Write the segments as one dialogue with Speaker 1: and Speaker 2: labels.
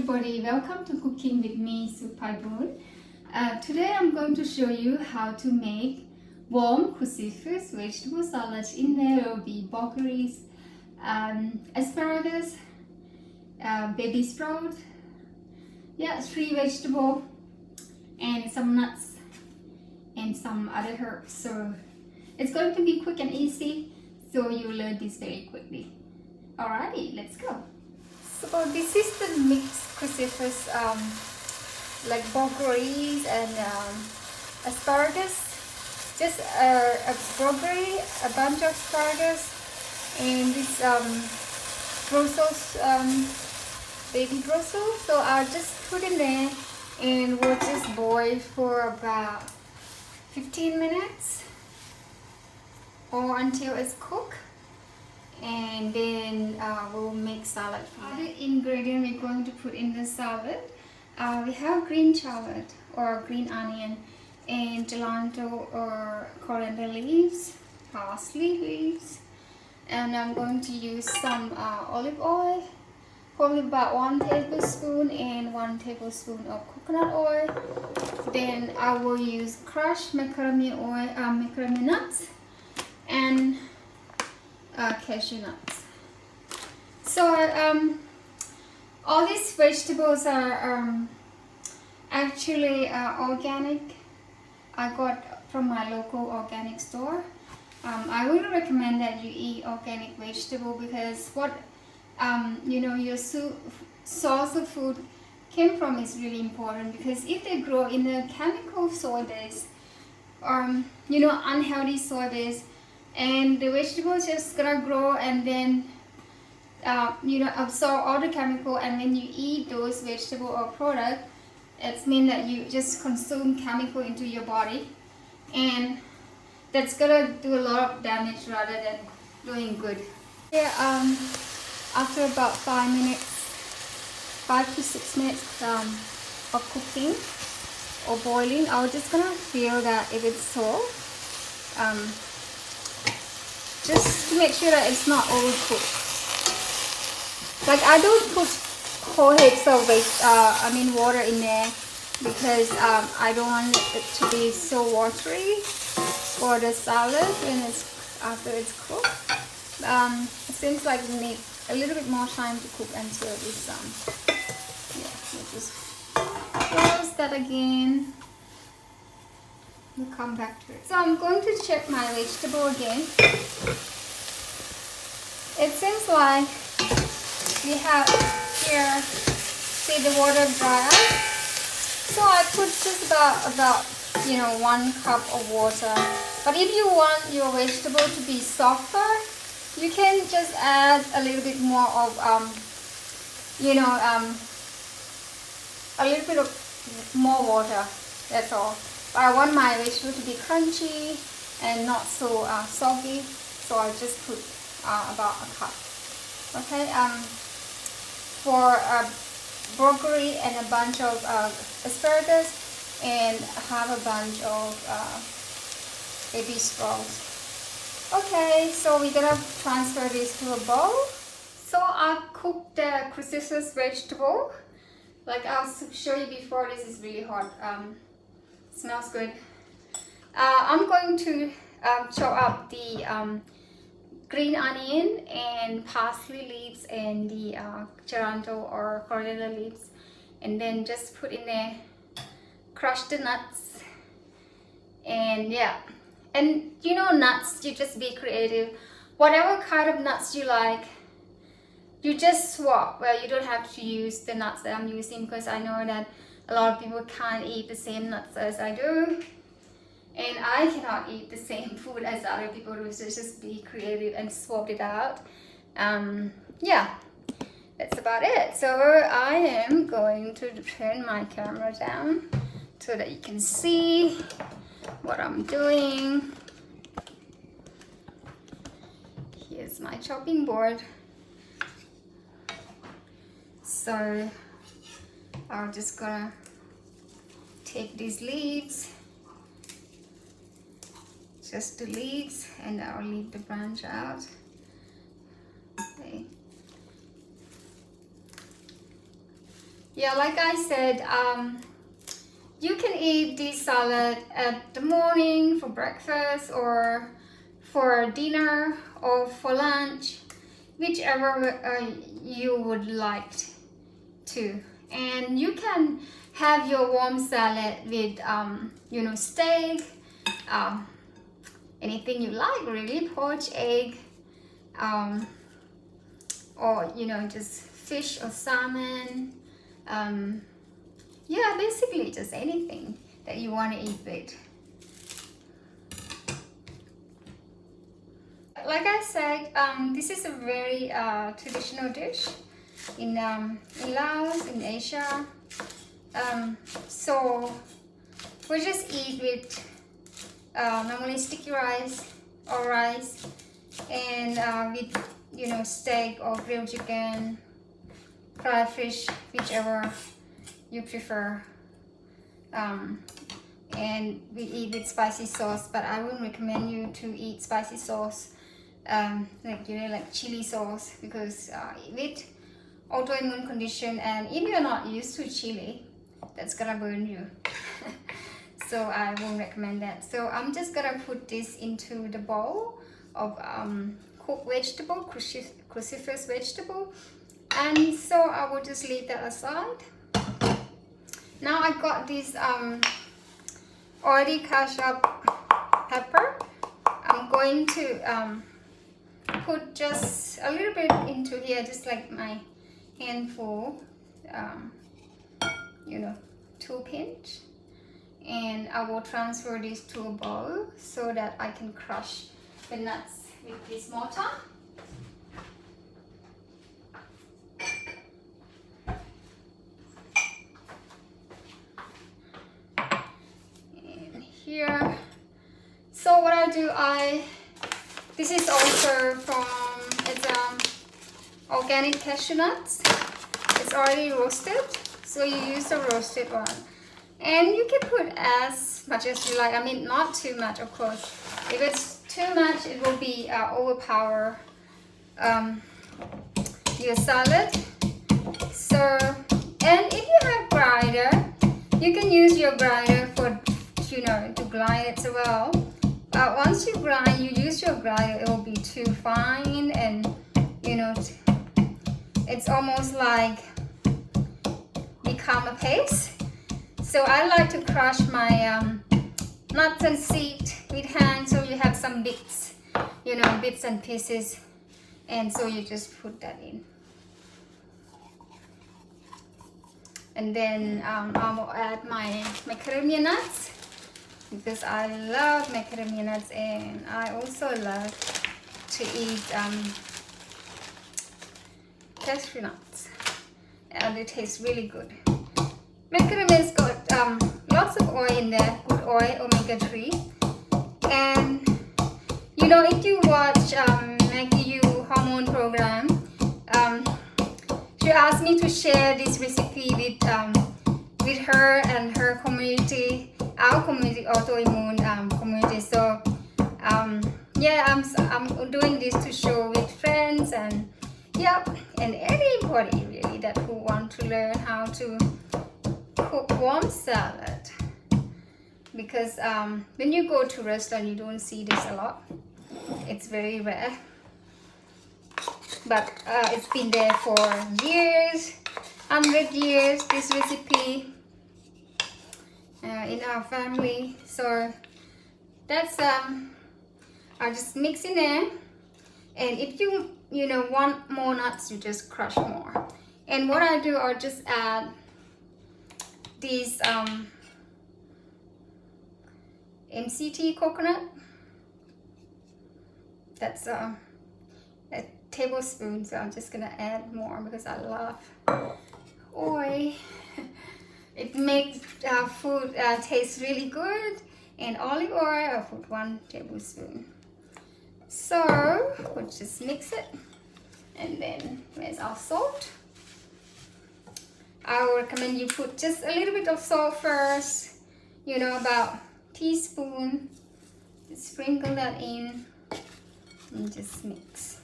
Speaker 1: everybody, welcome to Cooking with me, Supaiboon. Today I'm going to show you how to make warm cruciferous vegetable salad. In there will be broccoli, asparagus, baby sprout, 3 vegetables and some nuts and some other herbs. So it's going to be quick and easy, so you'll learn this very quickly. Alrighty, let's go. So this is the mixed cruciferous, like broccoli and asparagus. Just a broccoli, a bunch of asparagus, and this Brussels, baby Brussels. So I'll just put in there and we'll just boil for about 15 minutes or until it's cooked. And then we'll make salad. Other ingredient we're going to put in the salad, we have green shallot or green onion, and gelato or coriander leaves, parsley leaves, and I'm going to use some olive oil, probably about 1 tablespoon, and 1 tablespoon of coconut oil. Then I will use crushed macadamia oil, macadamia nuts, and cashew nuts. So all these vegetables are actually organic. I got from my local organic store. I would recommend that you eat organic vegetable because what your source of food came from is really important, because if they grow in a chemical soil base or unhealthy soil base, and the vegetables just gonna grow and then absorb all the chemical, and when you eat those vegetable or product, it means that you just consume chemical into your body, and that's gonna do a lot of damage rather than doing good. After about 5 to 6 minutes of cooking or boiling, I'm just gonna feel that if it's soft, just to make sure that it's not overcooked. Like I don't put whole heaps of water in there because I don't want it to be so watery for the salad after it's cooked. It seems like we need a little bit more time to cook until it's we'll just close that again. We'll come back to it. So I'm going to check my vegetable again. It seems like we have here, see the water dry out. So I put just about 1 cup of water. But if you want your vegetable to be softer, you can just add a little bit more of a little bit of more water. That's all. But I want my vegetable to be crunchy and not so soggy, so I just put about a cup. Okay. For broccoli and a bunch of asparagus and half a bunch of baby sprouts. Okay, so we're gonna transfer this to a bowl. So I cooked the cruciferous vegetable. Like I'll show you before, this is really hot. Smells good. I'm going to chop up the green onion and parsley leaves and the gelato or coriander leaves, and then just put in there, crush the nuts, and nuts, you just be creative. Whatever kind of nuts you like, you just swap. Well, you don't have to use the nuts that I'm using, because I know that a lot of people can't eat the same nuts as I do, and I cannot eat the same food as other people do, so just be creative and swap it out. That's about it. So I am going to turn my camera down so that you can see what I'm doing. Here's my chopping board. So I'm just gonna take these leaves, just the leaves, and I'll leave the branch out. Okay. Yeah, like I said, you can eat this salad at the morning for breakfast or for dinner or for lunch, whichever you would like to. And you can have your warm salad with you know, steak, anything you like really, poached egg, or you know, just fish or salmon, yeah, basically just anything that you want to eat with. Like I said, this is a very traditional dish in Laos, in Asia. So we just eat with normally sticky rice or rice, and with, you know, steak or grilled chicken, fried fish, whichever you prefer. And we eat with spicy sauce, but I wouldn't recommend you to eat spicy sauce, like, you know, like chili sauce, because with autoimmune condition, and if you're not used to chili, that's gonna burn you. So I won't recommend that. So I'm just gonna put this into the bowl of cooked vegetable, cruciferous vegetable, and so I will just leave that aside. Now I got this already crushed up pepper. I'm going to put just a little bit into here, just like my handful, you know, 2 pinch, and I will transfer this to a bowl so that I can crush the nuts with this mortar. And here, so what I do, this is also from, it's organic cashew nuts. It's already roasted, so you use the roasted one. And you can put as much as you like. I mean, not too much, of course. If it's too much, it will be overpower your salad. So, and if you have grinder, you can use your grinder for, you know, to grind it as well. Once you grind, you use your grinder, it will be too fine, and you know, it's almost like become a paste. So I like to crush my nuts and seeds with hand, so you have some bits, you know, bits and pieces, and so you just put that in. And then I will add my macadamia nuts, because I love macadamia nuts, and I also love to eat cashew nuts, and they taste really good. Macadamia's got lots of oil in there, good oil, omega-3. And you know, if you watch Maggie Yu hormone program, she asked me to share this recipe with her and her community, our community, autoimmune community. So yeah, I'm doing this to show with friends, and yep, and anybody really that who want to learn how to cook warm salad, because when you go to restaurant, you don't see this a lot. It's very rare, but it's been there for years, 100 years, this recipe in our family. So that's I just mix in there, and if you know, want more nuts, you just crush more. And what I do, I'll just add these MCT coconut. That's a tablespoon, so I'm just gonna add more because I love oil. It makes food taste really good. And olive oil, I'll put 1 tablespoon. So we'll just mix it. And then where's our salt? I would recommend you put just a little bit of salt first, you know, about teaspoon. Just sprinkle that in and just mix.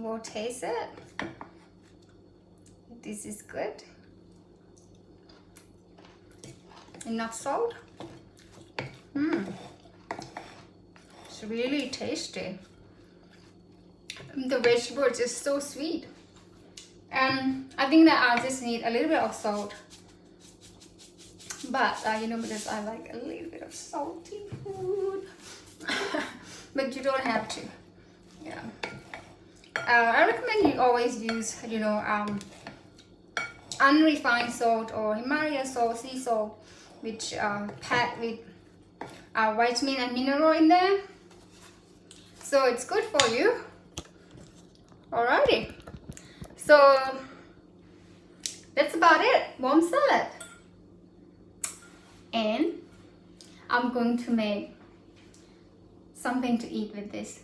Speaker 1: will taste it. This is good. Enough salt. It's really tasty. The vegetable is just so sweet. And I think that I just need a little bit of salt. But you know, because I like a little bit of salty food. But you don't have to. Yeah. I recommend you always use, you know, unrefined salt or Himalayan salt, sea salt, which packed with vitamin and mineral in there. So it's good for you. Alrighty. So that's about it. Warm salad. And I'm going to make something to eat with this.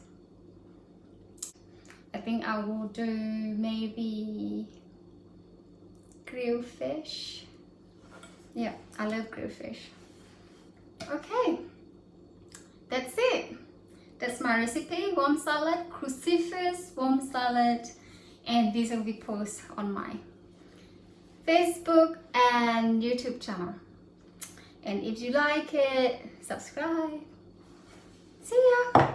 Speaker 1: I think I will do maybe grilled fish. Yeah, I love grilled fish. Okay, that's it. That's my recipe, warm salad, cruciferous warm salad, and this will be posted on my Facebook and YouTube channel. And if you like it, subscribe. See ya!